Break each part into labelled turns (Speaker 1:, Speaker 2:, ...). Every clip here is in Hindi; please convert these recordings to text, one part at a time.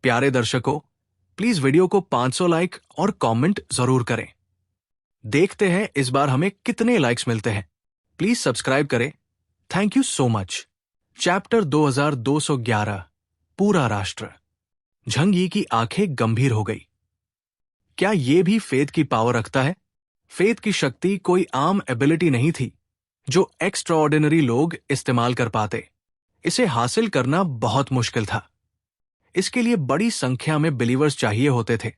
Speaker 1: प्यारे दर्शकों, प्लीज वीडियो को 500 लाइक और कमेंट जरूर करें। देखते हैं इस बार हमें कितने लाइक्स मिलते हैं। प्लीज सब्सक्राइब करें। Thank you so much. Chapter 2211 पूरा राष्ट्र। झंग यी की आंखें गंभीर हो गई। क्या ये भी फेथ की पावर रखता है? फेथ की शक्ति कोई आम एबिलिटी नहीं थी जो एक्स्ट्राऑर्डिनरी लोग इस्तेमाल कर पाते। इसे हासिल करना बहुत मुश्किल था। इसके लिए बड़ी संख्या में बिलीवर्स चाहिए होते थे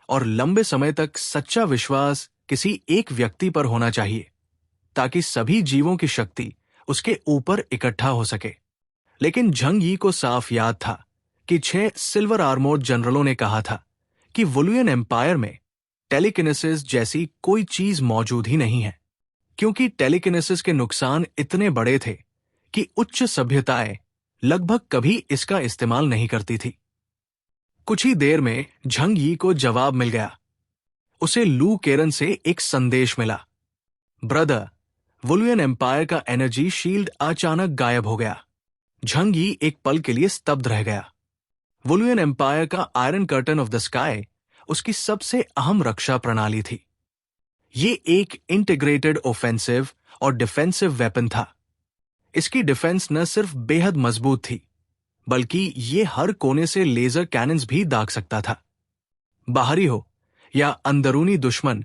Speaker 1: और लंबे समय तक सच्चा विश्वास किसी एक व्यक्ति पर होना चाहिए ताकि सभी जीवों की शक्ति उसके ऊपर इकट्ठा हो सके। लेकिन झंग यी को साफ याद था कि 6 सिल्वर आर्मोर्ड जनरलों ने कहा था कि वुलुयन एम्पायर में टेलीकिनेसिस जैसी कोई चीज मौजूद ही नहीं है, क्योंकि टेलीकिनेसिस के नुकसान इतने बड़े थे कि उच्च सभ्यताएं लगभग कभी इसका इस्तेमाल नहीं करती थी। कुछ ही देर में झंग यी को जवाब मिल गया। उसे लू केरन से एक संदेश मिला। ब्रदर, वुलुयन एम्पायर का एनर्जी शील्ड अचानक गायब हो गया। झंग यी एक पल के लिए स्तब्ध रह गया। वुलुयन एम्पायर का iron curtain of the sky उसकी सबसे अहम रक्षा प्रणाली थी। ये एक इंटीग्रेटेड ऑफेंसिव और डिफेंसिव वेपन था। इसकी डिफेंस न सिर्फ बेहद मजबूत थी, बल्कि ये हर कोने से लेजर कैनन्स भी दाग सकता था। बाहरी हो या अंदरूनी दुश्मन,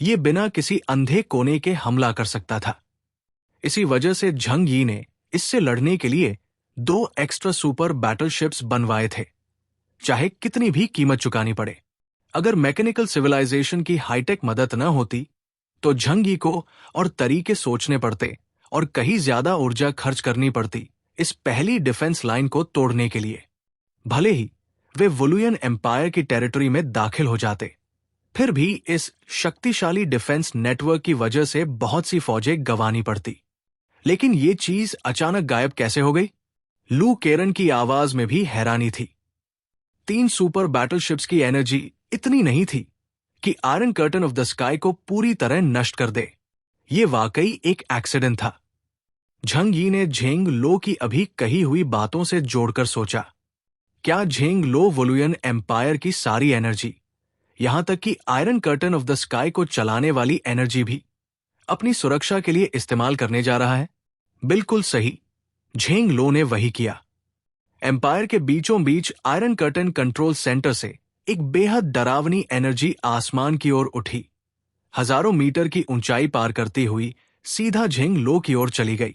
Speaker 1: ये बिना किसी अंधे कोने के हमला कर सकता था। इसी वजह से झंग यी ने इससे लड़ने के लिए 2 एक्स्ट्रा सुपर बैटलशिप्स बनवाए थे, चाहे कितनी भी कीमत चुकानी पड़े। अगर मैकेनिकल सिविलाइजेशन की हाईटेक मदद न होती तो झंग यी को और तरीके सोचने पड़ते और कहीं ज्यादा ऊर्जा खर्च करनी पड़ती इस पहली डिफेंस लाइन को तोड़ने के लिए। भले ही वे वुलुयन एम्पायर की टेरिटरी में दाखिल हो जाते, फिर भी इस शक्तिशाली डिफेंस नेटवर्क की वजह से बहुत सी फौजें गंवानी पड़ती। लेकिन ये चीज अचानक गायब कैसे हो गई? लू केरन की आवाज में भी हैरानी थी। 3 सुपर बैटलशिप्स की एनर्जी इतनी नहीं थी कि iron curtain of the sky को पूरी तरह नष्ट कर दे। ये वाकई एक एक्सीडेंट था। झंग यी ने झेंग लो की अभी कही हुई बातों से जोड़कर सोचा, क्या झेंग लो वुलुयन एम्पायर की सारी एनर्जी, यहां तक कि iron curtain of the sky को चलाने वाली एनर्जी भी अपनी सुरक्षा के लिए इस्तेमाल करने जा रहा है? बिल्कुल सही, झेंग लो ने वही किया। एम्पायर के बीचों बीच आयरन कर्टन कंट्रोल सेंटर से एक बेहद डरावनी एनर्जी आसमान की ओर उठी। हजारों मीटर की ऊंचाई पार करती हुई सीधा झेंग लो की ओर चली गई।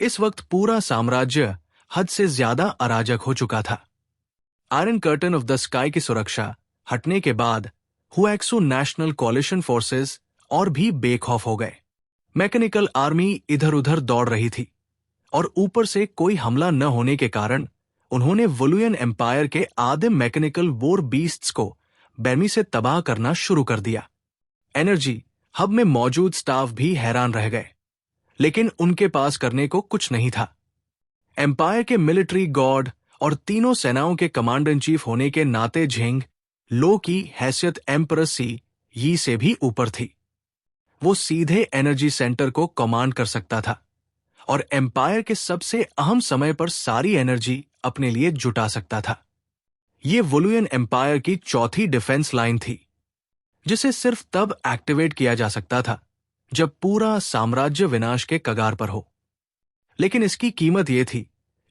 Speaker 1: इस वक्त पूरा साम्राज्य हद से ज्यादा अराजक हो चुका था। Iron curtain of the sky की सुरक्षा हटने के बाद हुएक्सू नेशनल कोलिशन फोर्सेस और भी बेखौफ हो गए। मैकेनिकल आर्मी इधर उधर दौड़ रही थी और ऊपर से कोई हमला न होने के कारण उन्होंने वुलुयन एम्पायर के आदिम मैकेनिकल वॉर बीस्ट्स को बेरमी से तबाह करना शुरू कर दिया। एनर्जी हब में मौजूद स्टाफ भी हैरान रह गए, लेकिन उनके पास करने को कुछ नहीं था। एम्पायर के मिलिट्री गॉड और तीनों सेनाओं के कमांडर इन चीफ होने के नाते झेंग लो की हैसियत एम्परस सी यी से भी ऊपर थी। वो सीधे एनर्जी सेंटर को कमांड कर सकता था और एम्पायर के सबसे अहम समय पर सारी एनर्जी अपने लिए जुटा सकता था। ये वुलुयन एम्पायर की चौथी डिफेंस लाइन थी, जिसे सिर्फ तब एक्टिवेट किया जा सकता था जब पूरा साम्राज्य विनाश के कगार पर हो। लेकिन इसकी कीमत यह थी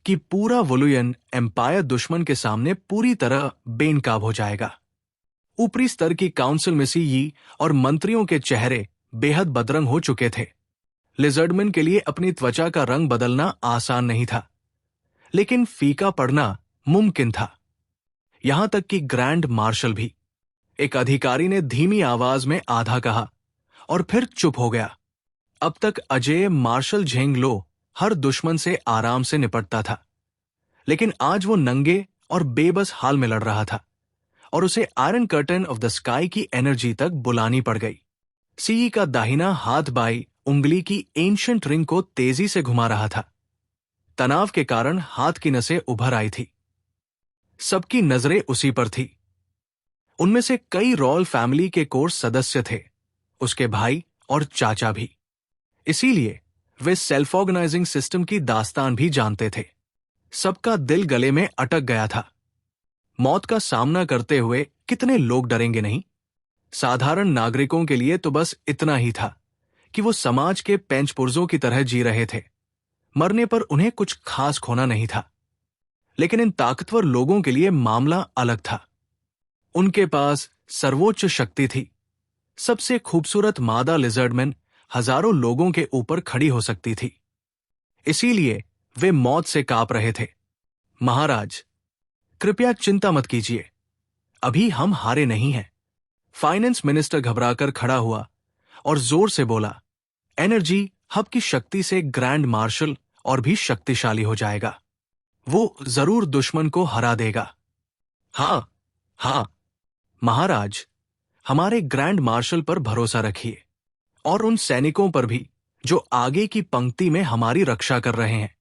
Speaker 1: कि पूरा वुलुयन एम्पायर दुश्मन के सामने पूरी तरह बेनकाब हो जाएगा। ऊपरी स्तर की काउंसिल में सी यी और मंत्रियों के चेहरे बेहद बदरंग हो चुके थे। लिजर्डमैन के लिए अपनी त्वचा का रंग बदलना आसान नहीं था, लेकिन फीका पड़ना मुमकिन था। यहां तक कि ग्रैंड मार्शल भी। एक अधिकारी ने धीमी आवाज में आधा कहा और फिर चुप हो गया। अब तक अजेय मार्शल झेंग लो हर दुश्मन से आराम से निपटता था, लेकिन आज वो नंगे और बेबस हाल में लड़ रहा था और उसे iron curtain of the sky की एनर्जी तक बुलानी पड़ गई। सीई का दाहिना हाथ बाई उंगली की एंशिएंट रिंग को तेजी से घुमा रहा था। तनाव के कारण हाथ की नसें उभर आई थी। सबकी नजरें उसी पर थी। उनमें से कई रॉयल फैमिली के कोर सदस्य थे, उसके भाई और चाचा भी। इसीलिए वे सेल्फ ऑर्गेनाइजिंग सिस्टम की दास्तान भी जानते थे। सबका दिल गले में अटक गया था। मौत का सामना करते हुए कितने लोग डरेंगे नहीं? साधारण नागरिकों के लिए तो बस इतना ही था कि वो समाज के पेंचपुर्जों की तरह जी रहे थे। मरने पर उन्हें कुछ खास खोना नहीं था। लेकिन इन ताकतवर लोगों के लिए मामला अलग था। उनके पास सर्वोच्च शक्ति थी। सबसे खूबसूरत मादा लिजर्डमैन हजारों लोगों के ऊपर खड़ी हो सकती थी। इसीलिए वे मौत से कांप रहे थे। महाराज, कृपया चिंता मत कीजिए, अभी हम हारे नहीं हैं। फाइनेंस मिनिस्टर घबराकर खड़ा हुआ और जोर से बोला, एनर्जी हब की शक्ति से ग्रैंड मार्शल और भी शक्तिशाली हो जाएगा। वो जरूर दुश्मन को हरा देगा। हाँ हाँ महाराज, हमारे ग्रैंड मार्शल पर भरोसा रखिए और उन सैनिकों पर भी जो आगे की पंक्ति में हमारी रक्षा कर रहे हैं।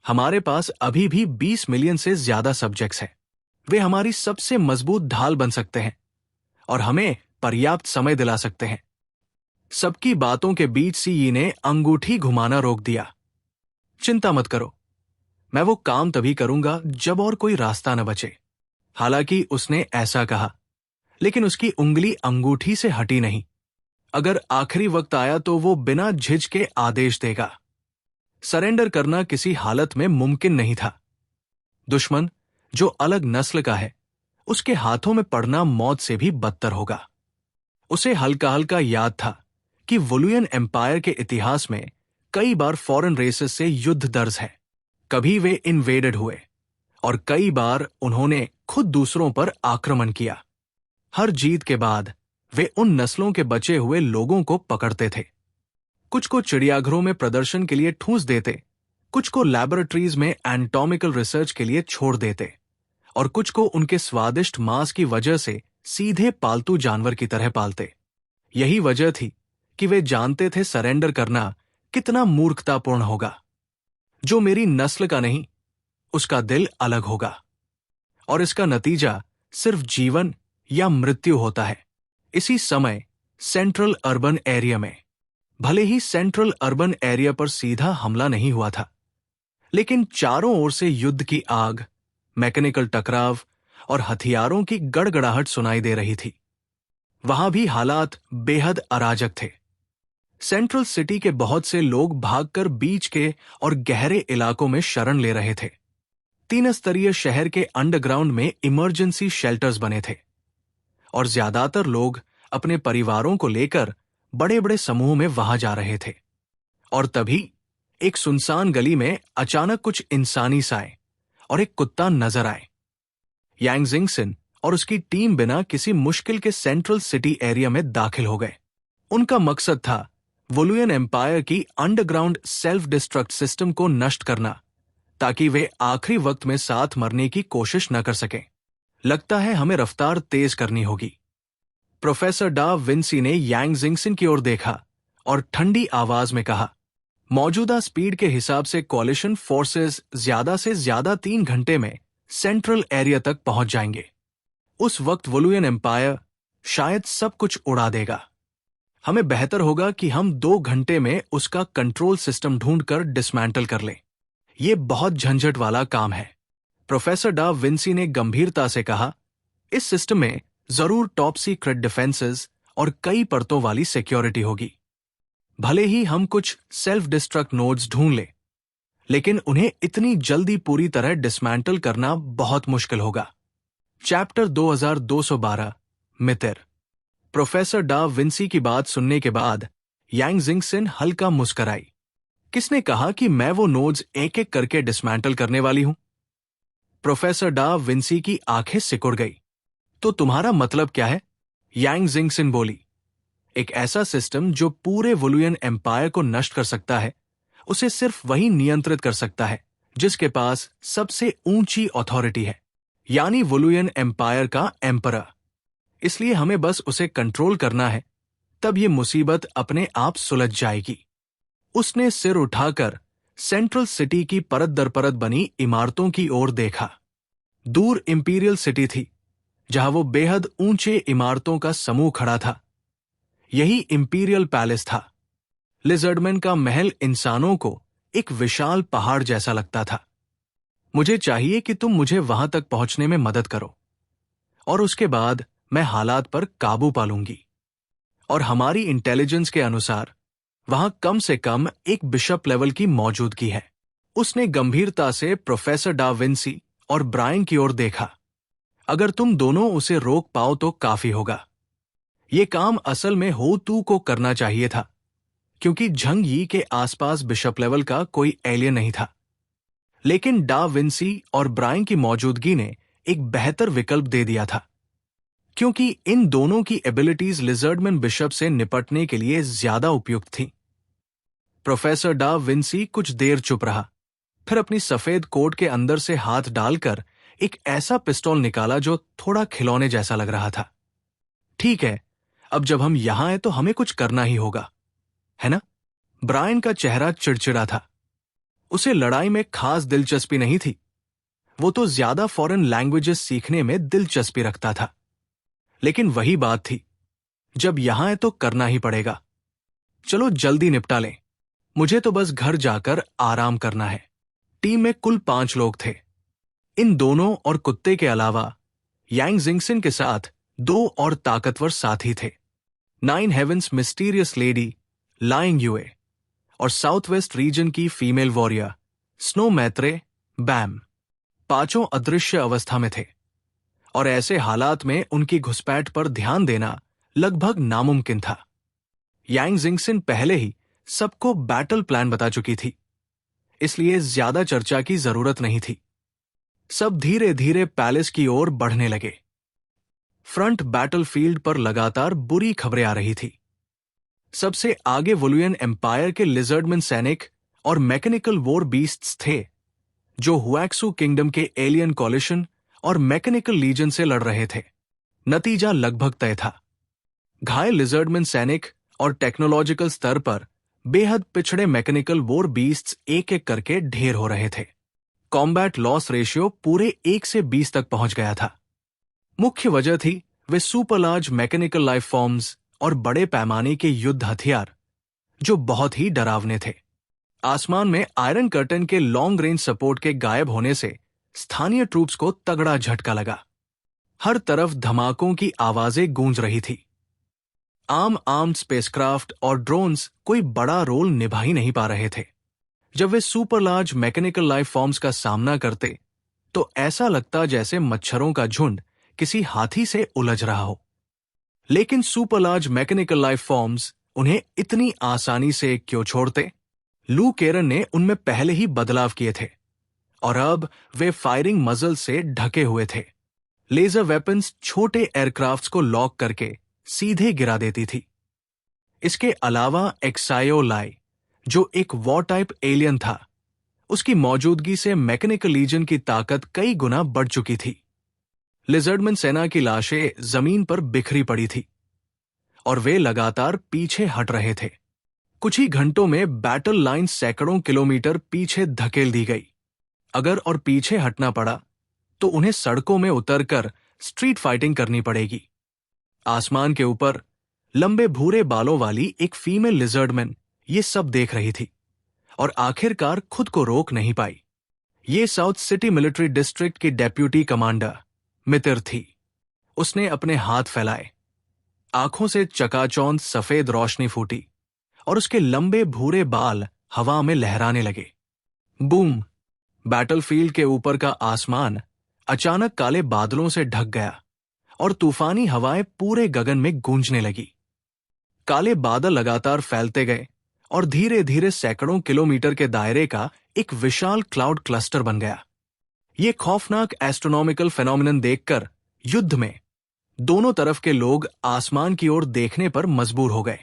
Speaker 1: हमारे पास अभी भी 20 मिलियन से ज्यादा सब्जेक्ट्स हैं। वे हमारी सबसे मजबूत ढाल बन सकते हैं और हमें पर्याप्त समय दिला सकते हैं। सबकी बातों के बीच सीई ने अंगूठी घुमाना रोक दिया। चिंता मत करो, मैं वो काम तभी करूंगा जब और कोई रास्ता न बचे। हालांकि उसने ऐसा कहा, लेकिन उसकी उंगली अंगूठी से हटी नहीं। अगर आखिरी वक्त आया तो वो बिना झिझके आदेश देगा। सरेंडर करना किसी हालत में मुमकिन नहीं था। दुश्मन जो अलग नस्ल का है, उसके हाथों में पड़ना मौत से भी बदतर होगा। उसे हल्का हल्का याद था कि वुलुयन एम्पायर के इतिहास में कई बार फॉरेन रेसेस से युद्ध दर्ज है। कभी वे इन्वेडेड हुए और कई बार उन्होंने खुद दूसरों पर आक्रमण किया। हर जीत के बाद वे उन नस्लों के बचे हुए लोगों को पकड़ते थे। कुछ को चिड़ियाघरों में प्रदर्शन के लिए ठूंस देते, कुछ को लैबोरेटरीज में एनाटॉमिकल रिसर्च के लिए छोड़ देते और कुछ को उनके स्वादिष्ट मांस की वजह से सीधे पालतू जानवर की तरह पालते। यही वजह थी कि वे जानते थे सरेंडर करना कितना मूर्खतापूर्ण होगा। जो मेरी नस्ल का नहीं, उसका दिल अलग होगा और इसका नतीजा सिर्फ जीवन या मृत्यु होता है। इसी समय सेंट्रल अर्बन एरिया में, भले ही सेंट्रल अर्बन एरिया पर सीधा हमला नहीं हुआ था, लेकिन चारों ओर से युद्ध की आग, मैकेनिकल टकराव और हथियारों की गड़गड़ाहट सुनाई दे रही थी। वहां भी हालात बेहद अराजक थे। सेंट्रल सिटी के बहुत से लोग भागकर बीच के और गहरे इलाकों में शरण ले रहे थे। 3 स्तरीय शहर के अंडरग्राउंड में इमरजेंसी शेल्टर्स बने थे और ज्यादातर लोग अपने परिवारों को लेकर बड़े बड़े समूह में वहां जा रहे थे। और तभी एक सुनसान गली में अचानक कुछ इंसानी साए और एक कुत्ता नजर आए। यांग जिंगसिन और उसकी टीम बिना किसी मुश्किल के सेंट्रल सिटी एरिया में दाखिल हो गए। उनका मकसद था वुलुयन एम्पायर की अंडरग्राउंड सेल्फ डिस्ट्रक्ट सिस्टम को नष्ट करना, ताकि वे आखिरी वक्त में साथ मरने की कोशिश न कर सकें। लगता है हमें रफ्तार तेज करनी होगी। प्रोफेसर डा विंसी ने यांग जिंगसिन की ओर देखा और ठंडी आवाज में कहा, मौजूदा स्पीड के हिसाब से कॉलिशन फोर्सेस ज्यादा से ज्यादा 3 घंटे में सेंट्रल एरिया तक पहुंच जाएंगे। उस वक्त वुलुयन एम्पायर शायद सब कुछ उड़ा देगा। हमें बेहतर होगा कि हम 2 घंटे में उसका कंट्रोल सिस्टम ढूंढकर डिसमेंटल कर लें। यह बहुत झंझट वाला काम है। प्रोफेसर डा विंसी ने गंभीरता से कहा, इस सिस्टम में जरूर टॉप सीक्रेट डिफेंसेस और कई परतों वाली सिक्योरिटी होगी। भले ही हम कुछ सेल्फ डिस्ट्रक्ट नोड्स ढूंढ लें, लेकिन उन्हें इतनी जल्दी पूरी तरह डिसमेंटल करना बहुत मुश्किल होगा। चैप्टर 2212 मितिर। प्रोफेसर डा विंसी की बात सुनने के बाद यांग जिंगसिन हल्का मुस्कराई। किसने कहा कि मैं वो नोड्स एक एक करके डिसमेंटल करने वाली हूं? प्रोफेसर डा विंसी की आंखें सिकुड़ गई। तो तुम्हारा मतलब क्या है? यांग जिंगसिन बोली। एक ऐसा सिस्टम जो पूरे वुलुयन एम्पायर को नष्ट कर सकता है, उसे सिर्फ वही नियंत्रित कर सकता है जिसके पास सबसे ऊंची अथॉरिटी है, यानी वुलुयन एम्पायर का एम्परर। इसलिए हमें बस उसे कंट्रोल करना है, तब ये मुसीबत अपने आप सुलझ जाएगी। उसने सिर उठाकर सेंट्रल सिटी की परत दर परत बनी इमारतों की ओर देखा। दूर इंपीरियल सिटी थी, जहां वो बेहद ऊंचे इमारतों का समूह खड़ा था। यही इंपीरियल पैलेस था। लिजर्डमैन का महल इंसानों को एक विशाल पहाड़ जैसा लगता था। मुझे चाहिए कि तुम मुझे वहां तक पहुंचने में मदद करो, और उसके बाद मैं हालात पर काबू पा लूंगी। और हमारी इंटेलिजेंस के अनुसार वहां कम से कम एक बिशप लेवल की मौजूदगी है। उसने गंभीरता से प्रोफेसर डा विंसी और ब्रायन की ओर देखा। अगर तुम दोनों उसे रोक पाओ तो काफी होगा। ये काम असल में हो तू को करना चाहिए था, क्योंकि झंग यी के आसपास बिशप लेवल का कोई एलियन नहीं था। लेकिन डा विंसी और ब्रायन की मौजूदगी ने एक बेहतर विकल्प दे दिया था, क्योंकि इन दोनों की एबिलिटीज लिजर्डमैन बिशप से निपटने के लिए ज्यादा उपयुक्त थीं। प्रोफेसर डा विंसी कुछ देर चुप रहा, फिर अपनी सफेद कोट के अंदर से हाथ डालकर एक ऐसा पिस्तौल निकाला जो थोड़ा खिलौने जैसा लग रहा था। ठीक है, अब जब हम यहां हैं तो हमें कुछ करना ही होगा, है ना? ब्रायन का चेहरा चिड़चिड़ा था। उसे लड़ाई में खास दिलचस्पी नहीं थी। वो तो ज्यादा फॉरेन लैंग्वेजेस सीखने में दिलचस्पी रखता था। लेकिन वही बात थी, जब यहां है तो करना ही पड़ेगा। चलो जल्दी निपटा लें। मुझे तो बस घर जाकर आराम करना है। टीम में कुल 5 लोग थे। इन दोनों और कुत्ते के अलावा यांग जिंगसिन के साथ 2 और ताकतवर साथी थे। 9 हेवेंस मिस्टीरियस लेडी लाइंग युए और साउथ वेस्ट रीजन की फीमेल वॉरियर स्नो मैत्रे बैम। 5 अदृश्य अवस्था में थे, और ऐसे हालात में उनकी घुसपैठ पर ध्यान देना लगभग नामुमकिन था। यांग जिंगसिन पहले ही सबको बैटल प्लान बता चुकी थी, इसलिए ज्यादा चर्चा की जरूरत नहीं थी। सब धीरे धीरे पैलेस की ओर बढ़ने लगे। फ्रंट बैटलफील्ड पर लगातार बुरी खबरें आ रही थी। सबसे आगे वुलुयन एम्पायर के लिजर्डमैन सैनिक और मैकेनिकल वॉर बीस्ट्स थे, जो हुएक्सू किंगडम के एलियन कॉलिशन और मैकेनिकल लीजन से लड़ रहे थे। नतीजा लगभग तय था। घायल लिजर्डमैन सैनिक और टेक्नोलॉजिकल स्तर पर बेहद पिछड़े मैकेनिकल वॉर बीस्ट्स एक एक करके ढेर हो रहे थे। कॉम्बैट लॉस रेशियो पूरे 1 से 20 तक पहुंच गया था। मुख्य वजह थी वे super large mechanical life forms और बड़े पैमाने के युद्ध हथियार, जो बहुत ही डरावने थे। आसमान में आयरन कर्टन के लॉन्ग रेंज सपोर्ट के गायब होने से स्थानीय ट्रूप्स को तगड़ा झटका लगा। हर तरफ धमाकों की आवाजें गूंज रही थी। आर्म्ड स्पेसक्राफ्ट और ड्रोन्स कोई बड़ा रोल निभा ही नहीं पा रहे थे। जब वे super large mechanical life forms का सामना करते तो ऐसा लगता जैसे मच्छरों का झुंड किसी हाथी से उलझ रहा हो। लेकिन super large mechanical life forms उन्हें इतनी आसानी से क्यों छोड़ते? लू केरन ने उनमें पहले ही बदलाव किए थे, और अब वे फायरिंग मजल से ढके हुए थे। लेजर वेपन्स छोटे एयरक्राफ्ट्स को लॉक करके सीधे गिरा देती थी। इसके अलावा एक्सायो लाई, जो एक वॉर टाइप एलियन था, उसकी मौजूदगी से मैकेनिकल लीजन की ताकत कई गुना बढ़ चुकी थी। लिजर्डमैन सेना की लाशें जमीन पर बिखरी पड़ी थी, और वे लगातार पीछे हट रहे थे। कुछ ही घंटों में बैटल लाइन सैकड़ों किलोमीटर पीछे धकेल दी गई। अगर और पीछे हटना पड़ा तो उन्हें सड़कों में उतरकर स्ट्रीट फाइटिंग करनी पड़ेगी। आसमान के ऊपर लंबे भूरे बालों वाली एक फीमेल लिजर्डमैन ये सब देख रही थी, और आखिरकार खुद को रोक नहीं पाई। ये साउथ सिटी मिलिट्री डिस्ट्रिक्ट की डेप्यूटी कमांडर मितिर थी। उसने अपने हाथ फैलाए, आंखों से चकाचौंध सफेद रोशनी फूटी, और उसके लंबे भूरे बाल हवा में लहराने लगे। बूम! बैटलफील्ड के ऊपर का आसमान अचानक काले बादलों से ढक गया, और तूफानी हवाएं पूरे गगन में गूंजने लगी। काले बादल लगातार फैलते गए, और धीरे धीरे सैकड़ों किलोमीटर के दायरे का एक विशाल क्लाउड क्लस्टर बन गया। ये खौफनाक एस्ट्रोनॉमिकल फेनोमेनन देखकर युद्ध में दोनों तरफ के लोग आसमान की ओर देखने पर मजबूर हो गए।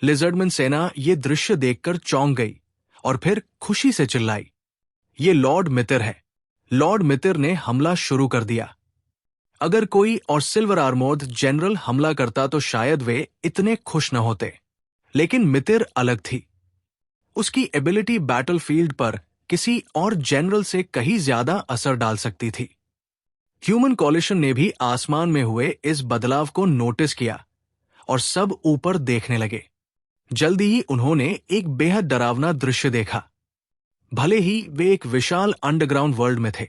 Speaker 1: लिजर्डमैन सेना ये दृश्य देखकर चौंक गई और फिर खुशी से चिल्लाई, ये लॉर्ड मितिर है। लॉर्ड मितिर ने हमला शुरू कर दिया। अगर कोई और सिल्वर आर्मोर्ड जनरल हमला करता तो शायद वे इतने खुश न होते, लेकिन मितिर अलग थी। उसकी एबिलिटी बैटलफील्ड पर किसी और जनरल से कहीं ज्यादा असर डाल सकती थी। ह्यूमन कॉलिशन ने भी आसमान में हुए इस बदलाव को नोटिस किया, और सब ऊपर देखने लगे। जल्दी ही उन्होंने एक बेहद डरावना दृश्य देखा। भले ही वे एक विशाल अंडरग्राउंड वर्ल्ड में थे,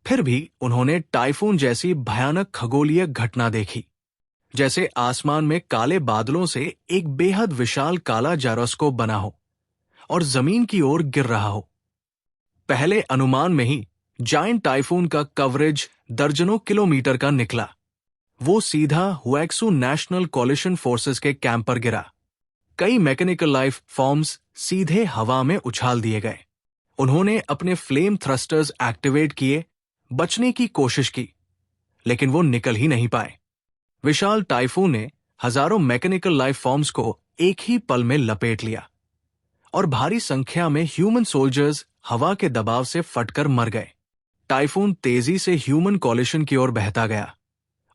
Speaker 1: फिर भी उन्होंने टाइफून जैसी भयानक खगोलीय घटना देखी, जैसे आसमान में काले बादलों से एक बेहद विशाल काला जायरोस्कोप बना हो और जमीन की ओर गिर रहा हो। पहले अनुमान में ही जायंट टाइफून का कवरेज दर्जनों किलोमीटर का निकला। वो सीधा हुएक्सू नेशनल कोलिशन फोर्सेस के कैंप पर गिरा। कई मैकेनिकल लाइफ फॉर्म्स सीधे हवा में उछाल दिए गए। उन्होंने अपने फ्लेम थ्रस्टर्स एक्टिवेट किए, बचने की कोशिश की, लेकिन वो निकल ही नहीं पाए। विशाल टाइफून ने हजारों मैकेनिकल लाइफ फॉर्म्स को एक ही पल में लपेट लिया और भारी संख्या में ह्यूमन सोल्जर्स हवा के दबाव से फटकर मर गए। टाइफून तेजी से ह्यूमन कोलिशन की ओर बहता गया।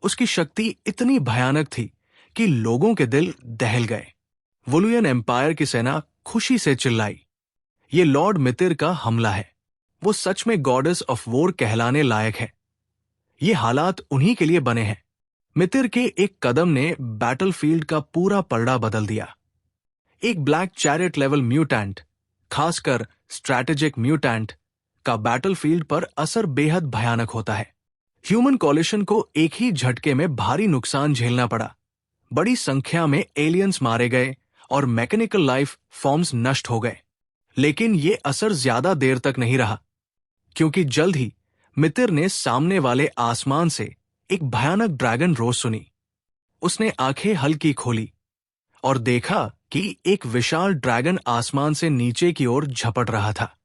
Speaker 1: उसकी शक्ति इतनी भयानक थी कि लोगों के दिल दहल गए। वुलुयन एम्पायर की सेना खुशी से चिल्लाई, ये लॉर्ड मितिर का हमला है। वो सच में गॉडेस ऑफ वॉर कहलाने लायक है। ये हालात उन्हीं के लिए बने हैं। मितिर के एक कदम ने बैटलफील्ड का पूरा पलड़ा बदल दिया। एक ब्लैक चैरियट लेवल म्यूटेंट, खासकर स्ट्रैटेजिक म्यूटेंट, का बैटलफील्ड पर असर बेहद भयानक होता है। ह्यूमन कोलिशन को एक ही झटके में भारी नुकसान झेलना पड़ा। बड़ी संख्या में एलियंस मारे गए और मैकेनिकल लाइफ फॉर्म्स नष्ट हो गए। लेकिन ये असर ज्यादा देर तक नहीं रहा, क्योंकि जल्द ही मितिर ने सामने वाले आसमान से एक भयानक ड्रैगन रोज सुनी। उसने आंखें हल्की खोली और देखा कि एक विशाल ड्रैगन आसमान से नीचे की ओर झपट रहा था।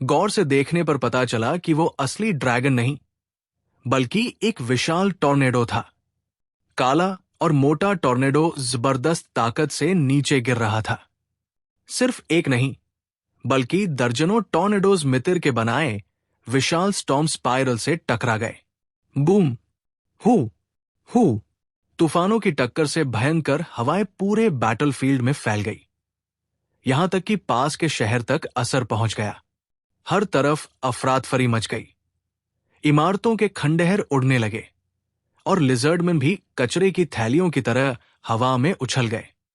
Speaker 1: गौर से देखने पर पता चला कि वो असली ड्रैगन नहीं, बल्कि एक विशाल टॉर्नेडो था। काला और मोटा टॉर्नेडो जबरदस्त ताकत से नीचे गिर रहा था। सिर्फ एक नहीं, बल्कि दर्जनों टॉर्नेडोज मितिर के बनाए विशाल स्टॉर्म स्पाइरल से टकरा गए। बूम, हू, तूफानों की टक्कर से भयंकर हवाएं पूरे बैटलफील्ड में फैल गई। यहां तक कि पास के शहर तक असर पहुंच गया। हर तरफ अफरातफरी मच गई। इमारतों के खंडहर उड़ने लगे और लिजर्डमैन भी कचरे की थैलियों की तरह हवा में उछल गए।